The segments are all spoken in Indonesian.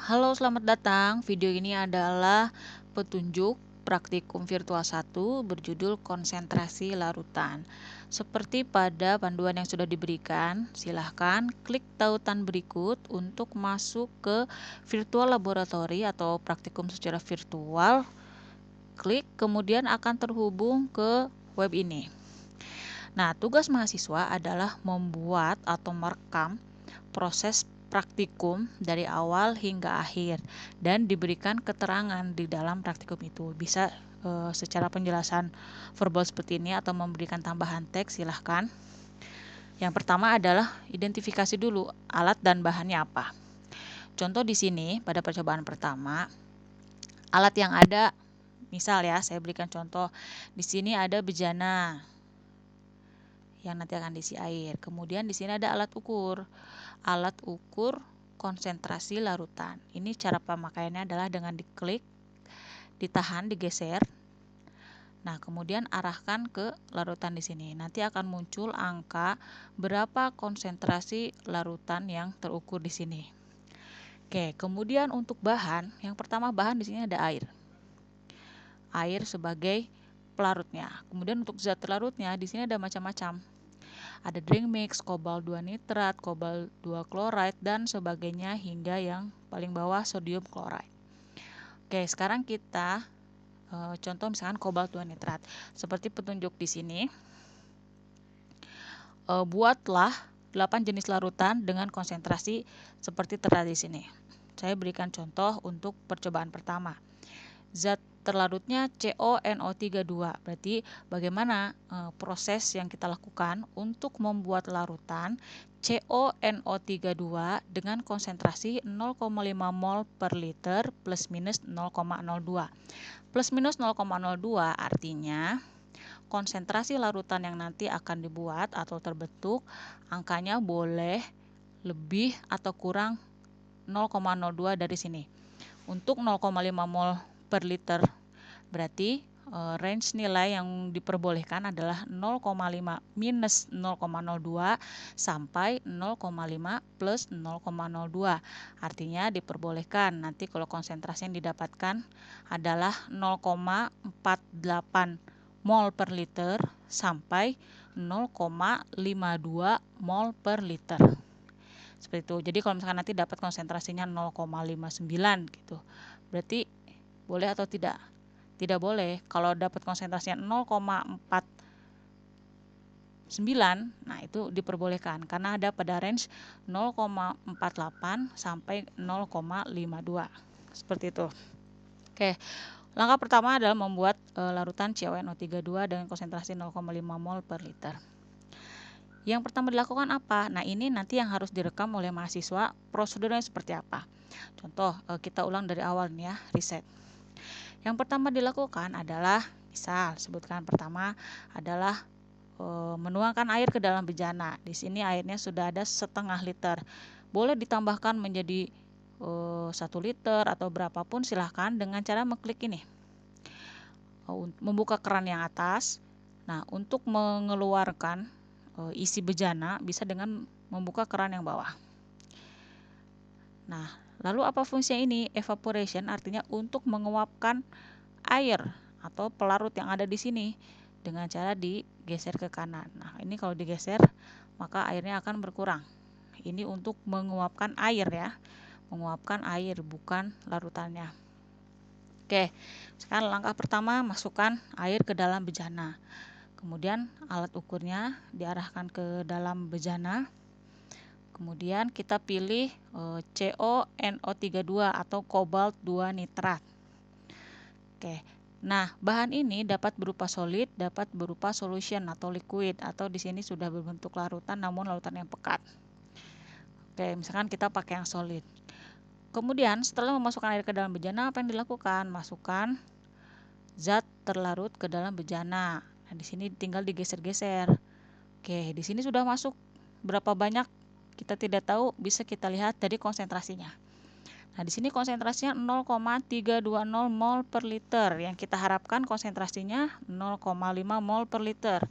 Halo, selamat datang. Video ini adalah petunjuk praktikum virtual 1 berjudul konsentrasi larutan. Seperti pada panduan yang sudah diberikan, silahkan klik tautan berikut untuk masuk ke virtual laboratory atau praktikum secara virtual. Klik, kemudian akan terhubung ke web ini. Nah, tugas mahasiswa adalah membuat atau merekam proses praktikum dari awal hingga akhir dan diberikan keterangan di dalam praktikum itu. Bisa secara penjelasan verbal seperti ini atau memberikan tambahan teks, silahkan. Yang pertama adalah identifikasi dulu alat dan bahannya apa. Contoh di sini pada percobaan pertama, alat yang ada, misal ya, saya berikan contoh. Di sini ada bejana yang nanti akan diisi air. Kemudian di sini ada alat ukur. Alat ukur konsentrasi larutan. Ini cara pemakaiannya adalah dengan diklik, ditahan, digeser. Nah, kemudian arahkan ke larutan di sini. Nanti akan muncul angka berapa konsentrasi larutan yang terukur di sini. Oke, kemudian untuk bahan, yang pertama bahan di sini ada air. Air sebagai pelarutnya. Kemudian untuk zat larutnya di sini ada macam-macam. Ada drink mix, kobalt 2 nitrat, kobalt 2 chloride, dan sebagainya hingga yang paling bawah sodium chloride. Oke, sekarang kita contoh misalkan kobalt 2 nitrat. Seperti petunjuk di sini, buatlah 8 jenis larutan dengan konsentrasi seperti tertera di sini. Saya berikan contoh untuk percobaan pertama. Zat terlarutnya CONO32. Berarti bagaimana proses yang kita lakukan untuk membuat larutan CONO32 dengan konsentrasi 0,5 mol per liter plus minus 0,02. Plus minus 0,02 artinya konsentrasi larutan yang nanti akan dibuat atau terbentuk angkanya boleh lebih atau kurang 0,02 dari sini. Untuk 0,5 mol per liter berarti range nilai yang diperbolehkan adalah 0,5 minus 0,02 sampai 0,5 plus 0,02. Artinya diperbolehkan nanti kalau konsentrasi yang didapatkan adalah 0,48 mol per liter sampai 0,52 mol per liter. Seperti itu. Jadi kalau misalkan nanti dapat konsentrasinya 0,59 gitu. Berarti boleh atau tidak? Tidak boleh. Kalau dapat konsentrasinya 0,49, nah itu diperbolehkan karena ada pada range 0,48 sampai 0,52. Seperti itu. Oke. Langkah pertama adalah membuat larutan CONO32 dengan konsentrasi 0,5 mol per liter. Yang pertama dilakukan apa? Nah, ini nanti yang harus direkam oleh mahasiswa, prosedurnya seperti apa. Contoh, kita ulang dari awal nih ya, riset. Yang pertama dilakukan adalah, misal sebutkan pertama adalah menuangkan air ke dalam bejana. Di sini airnya sudah ada setengah liter. Boleh ditambahkan menjadi 1 liter atau berapapun silahkan dengan cara mengklik ini. Membuka keran yang atas. Nah, untuk mengeluarkan isi bejana bisa dengan membuka keran yang bawah. Nah, lalu apa fungsinya ini? Evaporation artinya untuk menguapkan air atau pelarut yang ada di sini dengan cara digeser ke kanan. Nah, ini kalau digeser maka airnya akan berkurang. Ini untuk menguapkan air ya. Menguapkan air bukan larutannya. Oke, sekarang langkah pertama masukkan air ke dalam bejana. Kemudian alat ukurnya diarahkan ke dalam bejana. Kemudian kita pilih CONO32 atau kobalt 2 nitrat. Oke. Nah, bahan ini dapat berupa solid, dapat berupa solution atau liquid, atau di sini sudah berbentuk larutan namun larutan yang pekat. Oke, misalkan kita pakai yang solid. Kemudian setelah memasukkan air ke dalam bejana, apa yang dilakukan? Masukkan zat terlarut ke dalam bejana. Nah, di sini tinggal digeser-geser. Oke, di sini sudah masuk berapa banyak kita tidak tahu, bisa kita lihat dari konsentrasinya. Nah, di sini konsentrasinya 0,320 mol per liter. Yang kita harapkan konsentrasinya 0,5 mol per liter.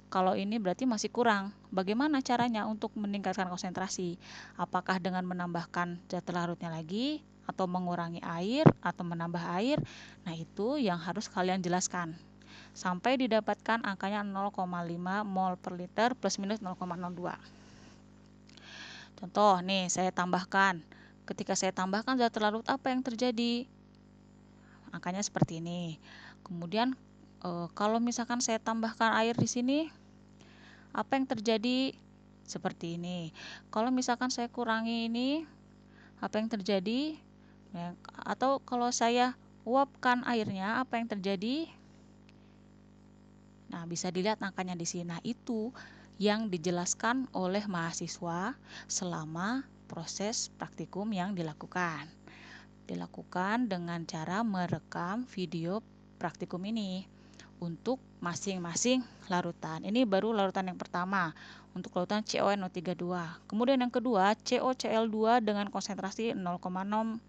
Kalau ini berarti masih kurang. Bagaimana caranya untuk meningkatkan konsentrasi? Apakah dengan menambahkan zat larutnya lagi atau mengurangi air atau menambah air. Nah, itu yang harus kalian jelaskan sampai didapatkan angkanya 0,5 mol per liter plus minus 0,02. Contoh nih, saya tambahkan. Ketika saya tambahkan zat terlarut, apa yang terjadi? Angkanya seperti ini. Kemudian kalau misalkan saya tambahkan air di sini, apa yang terjadi? Seperti ini. Kalau misalkan saya kurangi ini, apa yang terjadi? Ya, atau kalau saya uapkan airnya, apa yang terjadi? Nah, bisa dilihat angkanya di sini. Nah, itu yang dijelaskan oleh mahasiswa selama proses praktikum yang dilakukan. Dilakukan dengan cara merekam video praktikum ini untuk masing-masing larutan. Ini baru larutan yang pertama untuk larutan CONO32. Kemudian yang kedua, COCl2 dengan konsentrasi 0,6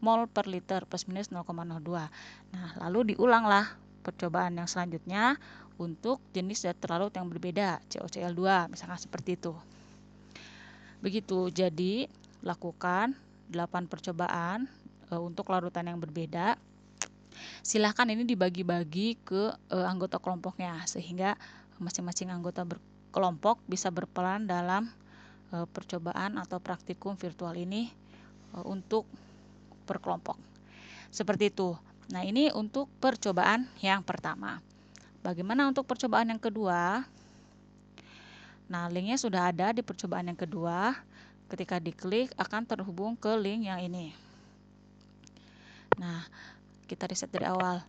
mol per liter plus minus 0,02. Nah, lalu diulanglah percobaan yang selanjutnya untuk jenis zat terlarut yang berbeda, COCl2, misalkan seperti itu. Begitu, jadi lakukan 8 percobaan untuk larutan yang berbeda. Silahkan ini dibagi-bagi ke anggota kelompoknya sehingga masing-masing anggota kelompok bisa berperan dalam percobaan atau praktikum virtual ini untuk per kelompok. Seperti itu. Nah, ini untuk percobaan yang pertama. Bagaimana untuk percobaan yang kedua? Nah, linknya sudah ada di percobaan yang kedua. Ketika diklik akan terhubung ke link yang ini. Nah, kita riset dari awal.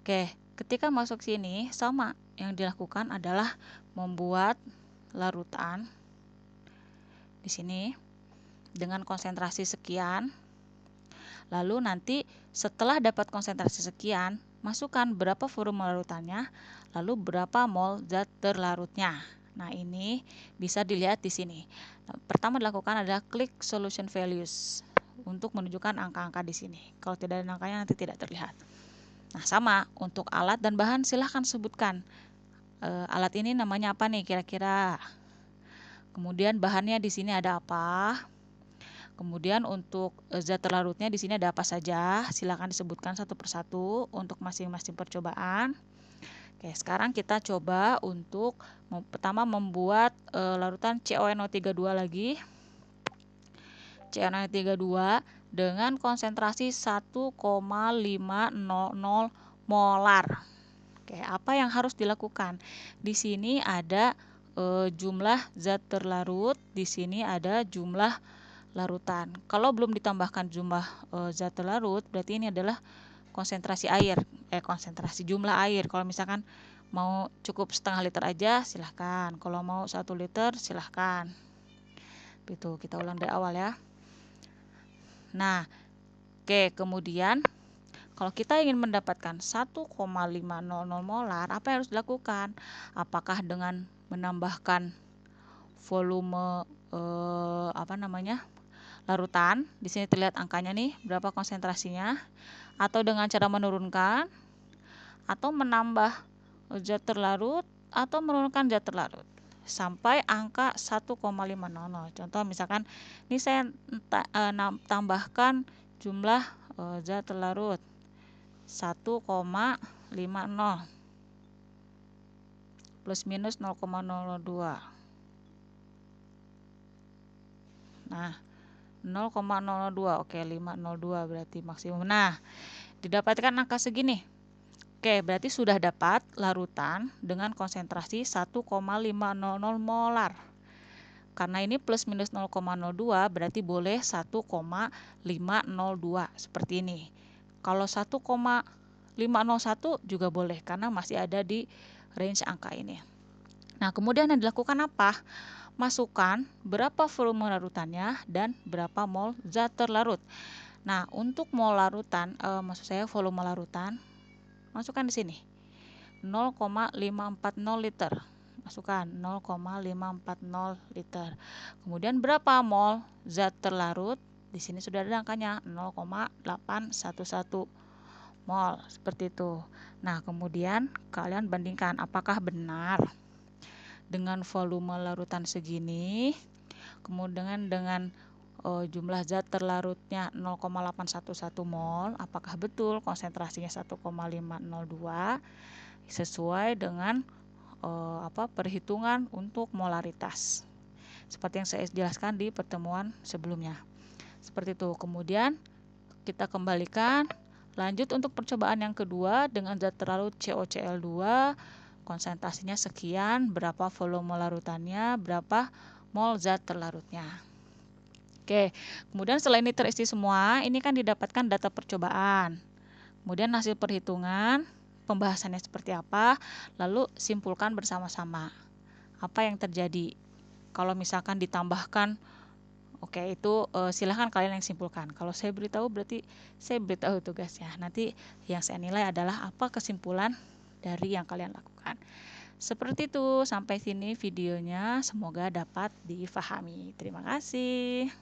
Oke, ketika masuk sini sama yang dilakukan adalah membuat larutan di sini dengan konsentrasi sekian. Lalu nanti setelah dapat konsentrasi sekian, masukkan berapa volume larutannya, lalu berapa mol zat terlarutnya. Nah, ini bisa dilihat di sini. Nah, pertama dilakukan adalah klik solution values untuk menunjukkan angka-angka di sini. Kalau tidak ada angkanya nanti tidak terlihat. Nah, sama untuk alat dan bahan silahkan sebutkan. Alat ini namanya apa nih kira-kira? Kemudian bahannya di sini ada apa? Kemudian untuk zat terlarutnya di sini ada apa saja? Silakan disebutkan satu persatu untuk masing-masing percobaan. Oke, sekarang kita coba untuk pertama membuat larutan CONO32 lagi. CONO32 dengan konsentrasi 1,500 molar. Oke, apa yang harus dilakukan? Di sini ada jumlah zat terlarut, di sini ada jumlah larutan. Kalau belum ditambahkan jumlah zat terlarut, berarti ini adalah konsentrasi air, konsentrasi jumlah air. Kalau misalkan mau cukup setengah liter aja, silahkan. Kalau mau 1 liter, silahkan. Itu kita ulang dari awal ya. Nah, oke, kemudian kalau kita ingin mendapatkan 1,500 molar, apa yang harus dilakukan? Apakah dengan menambahkan volume larutan, di sini terlihat angkanya nih, berapa konsentrasinya, atau dengan cara menurunkan, atau menambah zat terlarut, atau menurunkan zat terlarut, sampai angka 1,500. Contoh misalkan, ini saya tambahkan jumlah zat terlarut 1,50 plus minus 0,02. Nah, 0,02, oke, 502 berarti maksimum. Nah, didapatkan angka segini. Oke, berarti sudah dapat larutan dengan konsentrasi 1,500 molar. Karena ini plus minus 0,02 berarti boleh 1,502 seperti ini. Kalau 1,501 juga boleh karena masih ada di range angka ini. Nah, kemudian yang dilakukan apa? Masukkan berapa volume larutannya dan berapa mol zat terlarut. Nah, untuk mol larutan, maksud saya volume larutan, masukkan di sini 0,540 liter. Masukkan 0,540 liter. Kemudian berapa mol zat terlarut? Di sini sudah ada angkanya 0,811 mol, seperti itu. Nah, kemudian kalian bandingkan apakah benar dengan volume larutan segini, kemudian dengan jumlah zat terlarutnya 0,811 mol, apakah betul konsentrasinya 1,502 sesuai dengan perhitungan untuk molaritas. Seperti yang saya jelaskan di pertemuan sebelumnya. Seperti itu. Kemudian kita kembalikan, lanjut untuk percobaan yang kedua dengan zat terlarut COCl2, konsentrasinya sekian, berapa volume larutannya, berapa mol zat terlarutnya. Oke, kemudian setelah ini terisi semua, ini kan didapatkan data percobaan. Kemudian hasil perhitungan, pembahasannya seperti apa, lalu simpulkan bersama-sama. Apa yang terjadi? Kalau misalkan ditambahkan, oke itu silahkan kalian yang simpulkan. Kalau saya beritahu berarti saya beritahu tugasnya. Nanti yang saya nilai adalah apa kesimpulan dari yang kalian lakukan. Seperti itu, sampai sini videonya, semoga dapat difahami. Terima kasih.